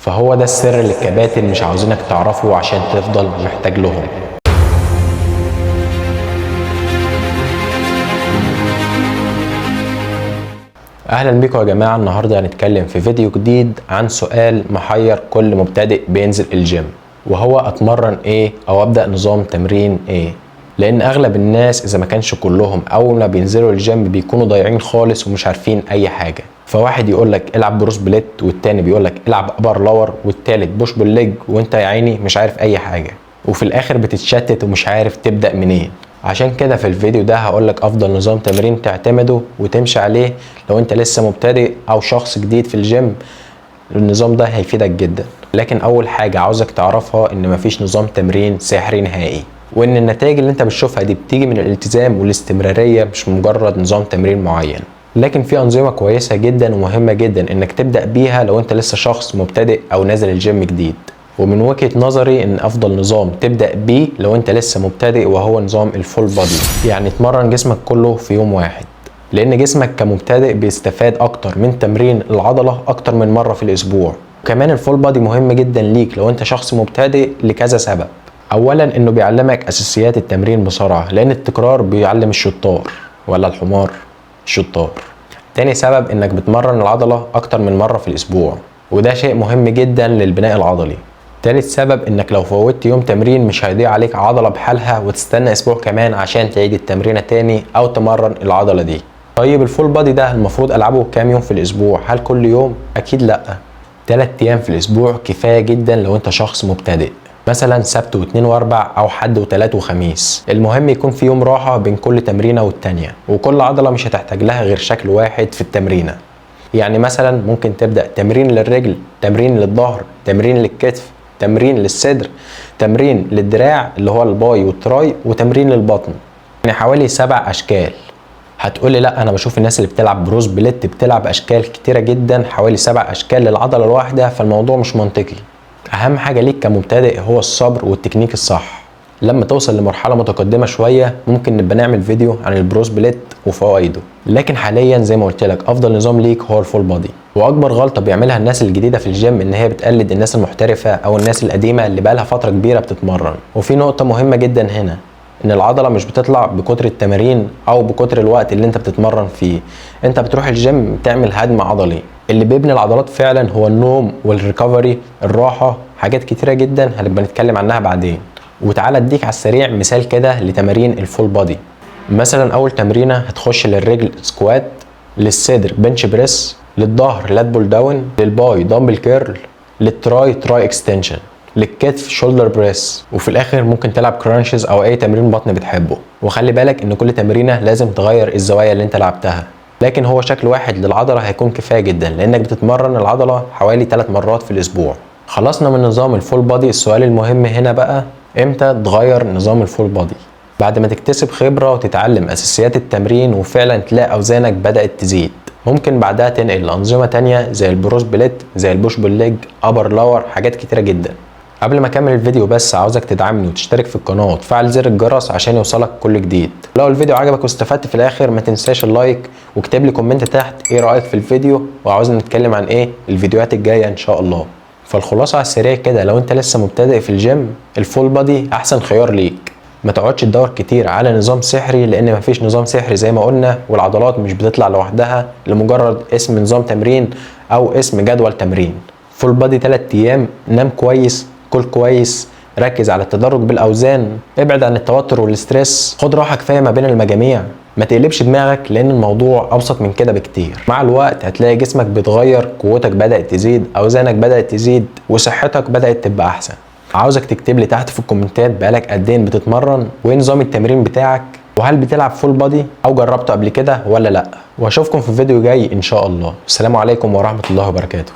فهو ده السر اللي الكباتن مش عاوزينك تعرفه عشان تفضل محتاج لهم. اهلا بيكم يا جماعه. النهارده هنتكلم في فيديو جديد عن سؤال محير كل مبتدئ بينزل الجيم، وهو اتمرن ايه او ابدا نظام تمرين ايه. لان اغلب الناس اذا ما كانش كلهم اول ما بينزلوا الجيم بيكونوا ضايعين خالص ومش عارفين اي حاجه. فواحد يقول لك العب بروس بليت، والتاني بيقول لك العب ابر لور، والتالت بوش بالليج، وانت يا عيني مش عارف اي حاجه، وفي الاخر بتتشتت ومش عارف تبدا منين. عشان كده في الفيديو ده هقولك افضل نظام تمرين تعتمده وتمشي عليه لو انت لسه مبتدئ او شخص جديد في الجيم. النظام ده هيفيدك جدا. لكن اول حاجة عاوزك تعرفها ان مفيش نظام تمرين سحري نهائي، وان النتائج اللي انت بتشوفها دي بتيجي من الالتزام والاستمرارية، مش مجرد نظام تمرين معين. لكن في انظمة كويسة جدا ومهمة جدا انك تبدأ بيها لو انت لسه شخص مبتدئ او نازل الجيم جديد. ومن وجهة نظري ان افضل نظام تبدأ بيه لو انت لسه مبتدئ وهو نظام الفول بادي، يعني تمرن جسمك كله في يوم واحد. لان جسمك كمبتدئ بيستفاد اكتر من تمرين العضلة اكتر من مرة في الاسبوع. وكمان الفول بادي مهم جدا ليك لو انت شخص مبتدئ لكذا سبب. اولا انه بيعلمك اساسيات التمرين بسرعة، لان التكرار بيعلم الشطار ولا الحمار الشطار. تاني سبب انك بتمرن العضلة اكتر من مرة في الاسبوع، وده شيء مهم جدا للبناء العضلي. تالت سبب انك لو فوتت يوم تمرين مش هيضيع عليك عضلة بحالها وتستنى اسبوع كمان عشان تعيد التمرينة تاني او تمرن العضلة دي. طيب الفول بادي ده المفروض العبه كام يوم في الاسبوع؟ هل كل يوم؟ اكيد لا. 3 ايام في الاسبوع كفاية جدا لو انت شخص مبتدئ، مثلا سبت واثنين واربع او حد وثلاث وخميس. المهم يكون في يوم راحة بين كل تمرينة والتانية، وكل عضلة مش هتحتاج لها غير شكل واحد في التمرينة. يعني مثلا ممكن تبدأ تمرين للرجل، تمرين للظهر، تمرين للكتف، تمرين للصدر، تمرين للدراع اللي هو الباي والتراي، وتمرين للبطن. يعني حوالي 7 اشكال. هتقولي لا، انا بشوف الناس اللي بتلعب بروس بليت بتلعب اشكال كتيرة جدا، حوالي 7 اشكال للعضلة الواحدة، فالموضوع مش منطقي. اهم حاجة ليك كمبتدئ هو الصبر والتكنيك الصح. لما توصل لمرحلة متقدمة شوية ممكن نبقى نعمل فيديو عن البروس بليت وفوائده، لكن حاليا زي ما قلت لك افضل نظام ليك هو الفول بادي. واكبر غلطة بيعملها الناس الجديدة في الجيم ان هي بتقلد الناس المحترفة او الناس القديمة اللي بقالها فترة كبيرة بتتمرن. وفي نقطة مهمة جدا هنا، ان العضلة مش بتطلع بكتر التمارين او بكتر الوقت اللي انت بتتمرن فيه. انت بتروح الجيم تعمل هدم عضلي. اللي بيبني العضلات فعلا هو النوم والريكفري، الراحة، حاجات كتيرة جدا هنبقى نتكلم عنها بعدين. وتعالى اديك على السريع مثال كده لتمارين الفول بادي. مثلا اول تمرينه هتخش للرجل سكوات، للصدر بنش بريس، للظهر لات بول داون، للباي دمبل كيرل، للتراي تراي اكستنشن، للكتف شولدر بريس، وفي الاخر ممكن تلعب كرانشز او اي تمرين بطن بتحبه. وخلي بالك ان كل تمرينه لازم تغير الزوايا اللي انت لعبتها، لكن هو شكل واحد للعضله هيكون كفايه جدا لانك بتتمرن العضله حوالي 3 مرات في الاسبوع. خلصنا من نظام الفول بادي. السؤال المهم هنا بقى، امتى تغير نظام الفول بادي؟ بعد ما تكتسب خبرة وتتعلم اساسيات التمرين وفعلا تلاقي اوزانك بدأت تزيد. ممكن بعدها تنقل لأنظمة تانية زي البروس بليت، زي البوش بالليج، ابر لور، حاجات كتيرة جدا. قبل ما اكمل الفيديو بس عاوزك تدعمني وتشترك في القناة وتفعل زر الجرس عشان يوصلك كل جديد. لو الفيديو عجبك واستفدت في الاخر ما تنساش اللايك، واكتب لي كومنت تحت ايه رأيك في الفيديو وعاوزنا نتكلم عن ايه الفيديوهات الجاية ان شاء الله. فالخلاصة على السريع كده، لو انت لسه مبتدئ في الجيم الفول بادي احسن خيار ليك. ما تقعدش تدور كتير على نظام سحري، لان مفيش نظام سحري زي ما قلنا، والعضلات مش بتطلع لوحدها لمجرد اسم نظام تمرين او اسم جدول تمرين. فول بادي 3 ايام، نام كويس، كل كويس، ركز على التدرج بالاوزان، ابعد عن التوتر والاسترس، خد راحة كفاية ما بين المجاميع، ما تقلبش دماغك لان الموضوع ابسط من كده بكتير. مع الوقت هتلاقي جسمك بيتغير، قوتك بدأت تزيد، اوزانك بدأت تزيد، وصحتك بدأت تبقى احسن. عاوزك تكتب لي تحت في الكومنتات بقالك قد ايه بتتمرن، وايه نظام التمرين بتاعك، وهل بتلعب فول بادي او جربته قبل كده ولا لا. واشوفكم في فيديو جاي ان شاء الله. السلام عليكم ورحمة الله وبركاته.